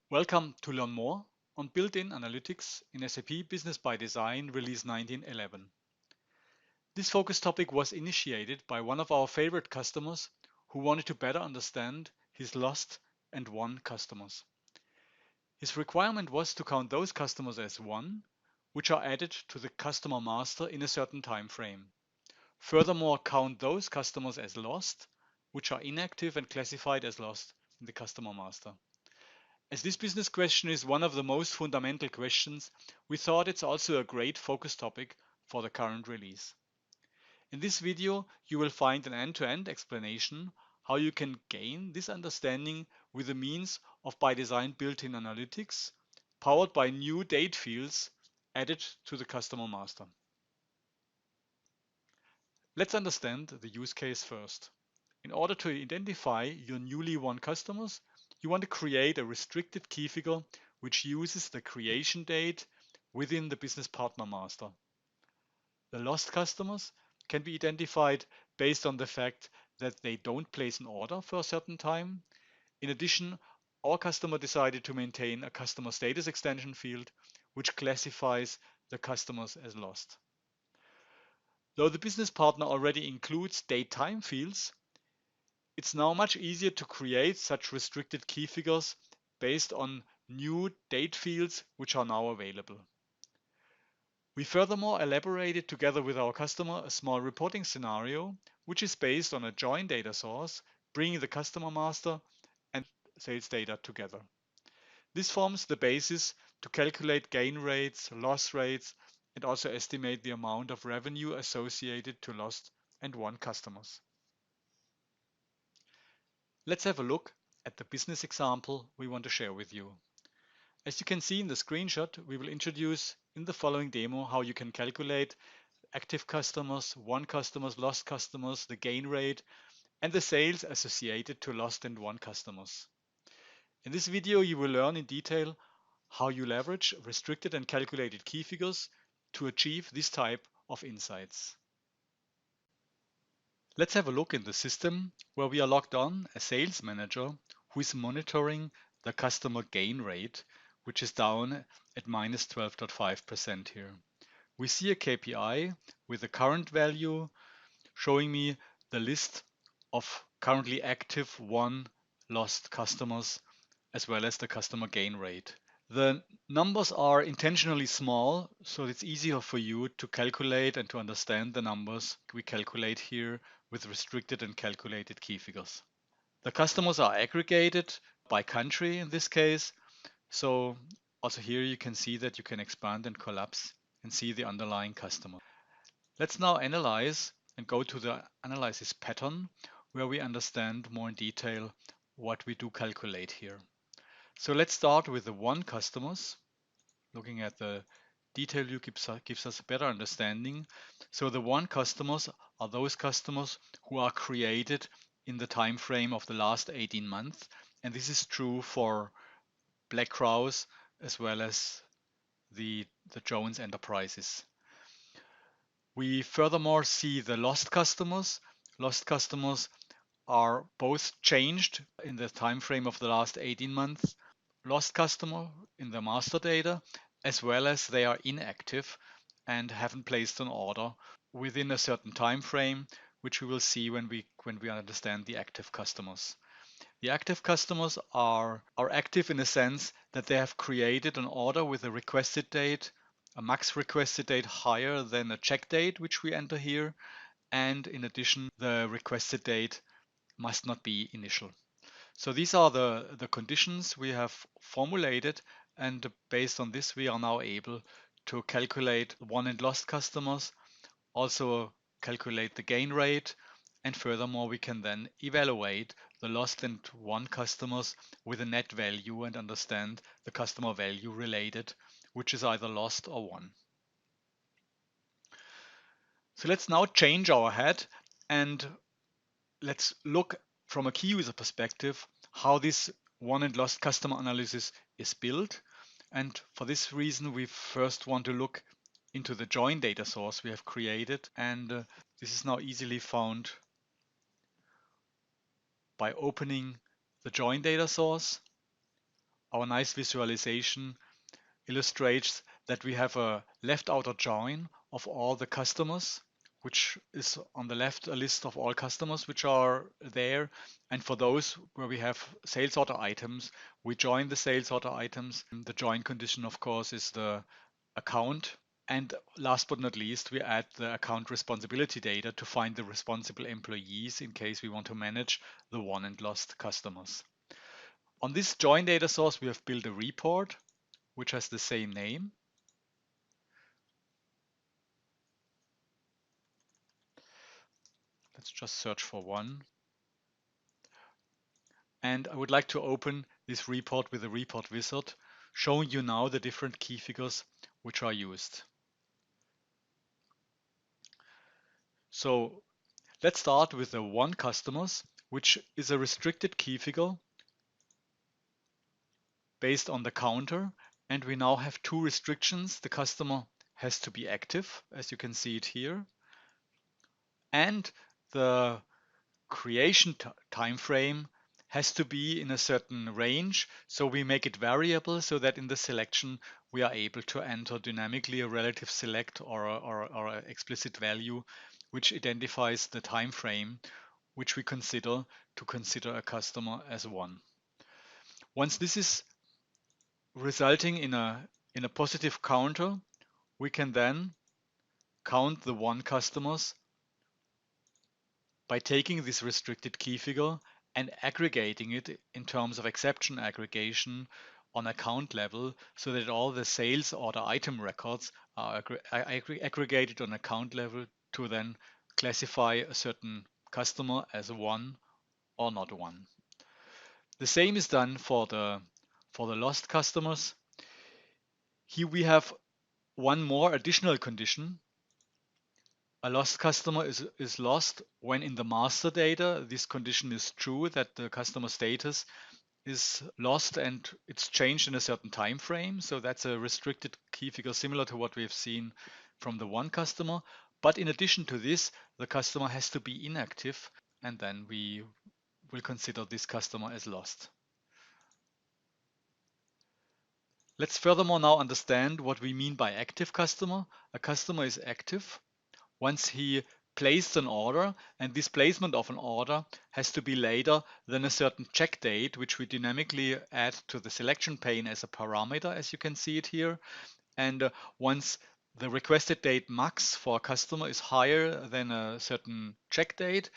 Welcome to learn more on built-in analytics in SAP Business by Design Release 1911. This focus topic was initiated by one of our favorite customers who wanted to better understand his lost and won customers. His requirement was to count those customers as won, which are added to the customer master in a certain time frame. Furthermore, count those customers as lost, which are inactive and classified as lost in the customer master. As this business question is one of the most fundamental questions, we thought it's also a great focus topic for the current release. In this video, you will find an end-to-end explanation how you can gain this understanding with the means of by design built-in analytics, powered by new date fields added to the customer master. Let's understand the use case first. In order to identify your newly won customers, you want to create a restricted key figure which uses the creation date within the business partner master. The lost customers can be identified based on the fact that they don't place an order for a certain time. In addition, our customer decided to maintain a customer status extension field which classifies the customers as lost. Though the business partner already includes date-time fields, it's now much easier to create such restricted key figures based on new date fields which are now available. We furthermore elaborated together with our customer a small reporting scenario which is based on a joint data source, bringing the customer master and sales data together. This forms the basis to calculate gain rates, loss rates, and also estimate the amount of revenue associated to lost and won customers. Let's have a look at the business example we want to share with you. As you can see in the screenshot, we will introduce in the following demo how you can calculate active customers, won customers, lost customers, the gain rate, and the sales associated to lost and won customers. In this video, you will learn in detail how you leverage restricted and calculated key figures to achieve this type of insights. Let's have a look in the system where we are logged on a sales manager who is monitoring the customer gain rate, which is down at minus 12.5% here. We see a KPI with the current value showing me the list of currently active won lost customers as well as the customer gain rate. The numbers are intentionally small, so it's easier for you to calculate and to understand the numbers we calculate here with restricted and calculated key figures. The customers are aggregated by country in this case, so also here you can see that you can expand and collapse and see the underlying customer. Let's now analyze and go to the analysis pattern where we understand more in detail what we do calculate here. So let's start with the won customers. Looking at the detail view gives us a better understanding. So the won customers are those customers who are created in the time frame of the last 18 months, and this is true for Black Crowes as well as the Jones Enterprises. We furthermore see the lost customers. Lost customers are both changed in the time frame of the last 18 months. Lost customer in the master data, as well as they are inactive and haven't placed an order within a certain time frame, which we will see when we understand the active customers. The active customers are active in the sense that they have created an order with a requested date, a max requested date higher than a check date, which we enter here, and in addition, the requested date must not be initial. So these are the conditions we have formulated, and based on this we are now able to calculate won and lost customers, also calculate the gain rate, and furthermore we can then evaluate the lost and won customers with a net value and understand the customer value related, which is either lost or won. So let's now change our hat and let's look from a key user perspective how this won and lost customer analysis is built. And for this reason, we first want to look into the join data source we have created, and this is now easily found by opening the join data source. Our nice visualization illustrates that we have a left outer join of all the customers, which is on the left a list of all customers which are there. And for those where we have sales order items, we join the sales order items. The join condition, of course, is the account. And last but not least, we add the account responsibility data to find the responsible employees in case we want to manage the won and lost customers. On this join data source, we have built a report which has the same name. Let's just search for one. And I would like to open this report with the report wizard, showing you now the different key figures which are used. So let's start with the won customers, which is a restricted key figure based on the counter. And we now have two restrictions. The customer has to be active, as you can see it here. And the creation time frame has to be in a certain range. So we make it variable so that in the selection we are able to enter dynamically a relative select or an explicit value which identifies the time frame which we consider to consider a customer as won. Once this is resulting in a positive counter, we can then count the won customers by taking this restricted key figure and aggregating it in terms of exception aggregation on account level so that all the sales order item records are aggregated on account level to then classify a certain customer as a won or not won. The same is done for the lost customers. Here we have one more additional condition. A lost customer is lost when in the master data this condition is true, that the customer status is lost and it's changed in a certain time frame. So that's a restricted key figure similar to what we've seen from the won customer. But in addition to this, the customer has to be inactive, and then we will consider this customer as lost. Let's furthermore now understand what we mean by active customer. A customer is active once he placed an order, and this placement of an order has to be later than a certain check date, which we dynamically add to the selection pane as a parameter, as you can see it here. And once the requested date max for a customer is higher than a certain check date,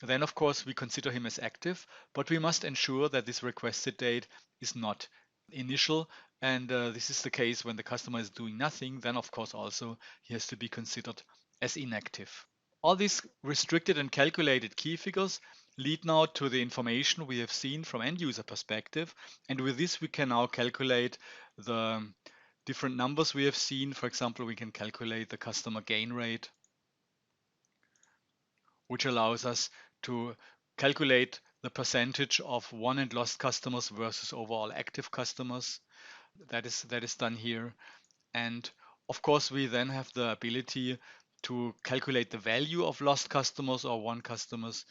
then of course we consider him as active, but we must ensure that this requested date is not initial. And this is the case when the customer is doing nothing, then of course also he has to be considered as inactive. All these restricted and calculated key figures lead now to the information we have seen from end user perspective. And with this, we can now calculate the different numbers we have seen. For example, we can calculate the customer gain rate, which allows us to calculate the percentage of won and lost customers versus overall active customers. That is done here. And of course, we then have the ability to calculate the value of lost customers or won customers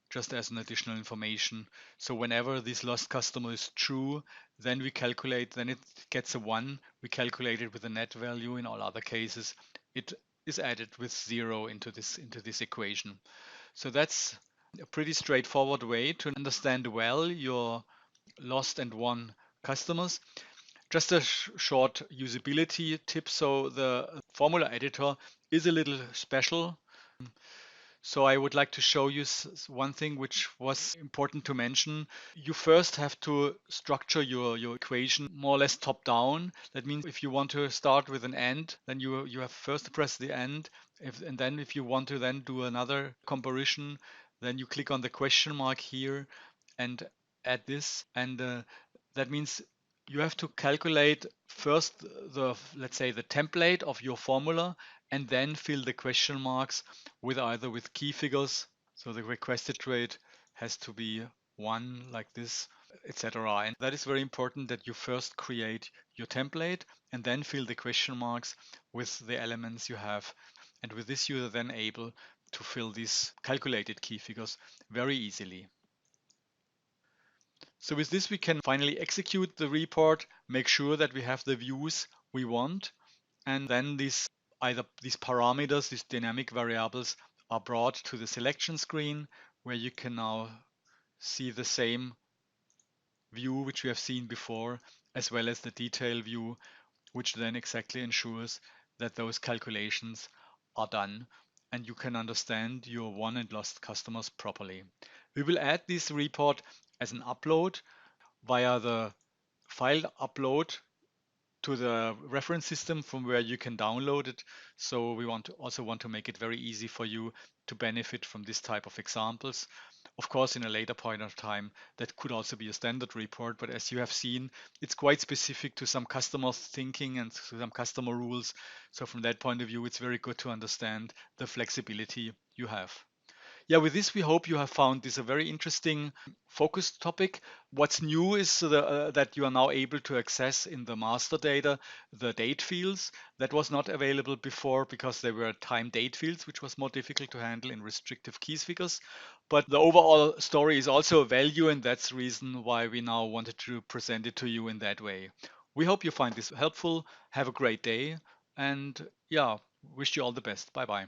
just as an additional information. So whenever this lost customer is true, then we calculate, then it gets a 1. We calculate it with a net value. In all other cases, it is added with 0 into this equation. So that's a pretty straightforward way to understand well your lost and won customers. Just a short usability tip. So the formula editor is a little special. So I would like to show you one thing which was important to mention. You first have to structure your equation more or less top down. That means if you want to start with an and, then you have first to press the and. And then if you want to then do another comparison, then you click on the question mark here and add this. And that means you have to calculate first let's say the template of your formula, and then fill the question marks with either with key figures. So the requested rate has to be 1 like this, etc. And that is very important that you first create your template and then fill the question marks with the elements you have. And with this, you are then able to fill these calculated key figures very easily. So with this, we can finally execute the report, make sure that we have the views we want, and then either these parameters, these dynamic variables, are brought to the selection screen where you can now see the same view which we have seen before, as well as the detail view, which then exactly ensures that those calculations are done and you can understand your won and lost customers properly. We will add this report as an upload via the file upload to the reference system from where you can download it. So we also want to make it very easy for you to benefit from this type of examples. Of course, in a later point of time, that could also be a standard report, but as you have seen, it's quite specific to some customer thinking and to some customer rules. So from that point of view, it's very good to understand the flexibility you have. Yeah, with this, we hope you have found this a very interesting focused topic. What's new is that you are now able to access in the master data the date fields. That was not available before because they were time date fields, which was more difficult to handle in restrictive keys figures. But the overall story is also a value, and that's the reason why we now wanted to present it to you in that way. We hope you find this helpful. Have a great day, and yeah, wish you all the best. Bye bye.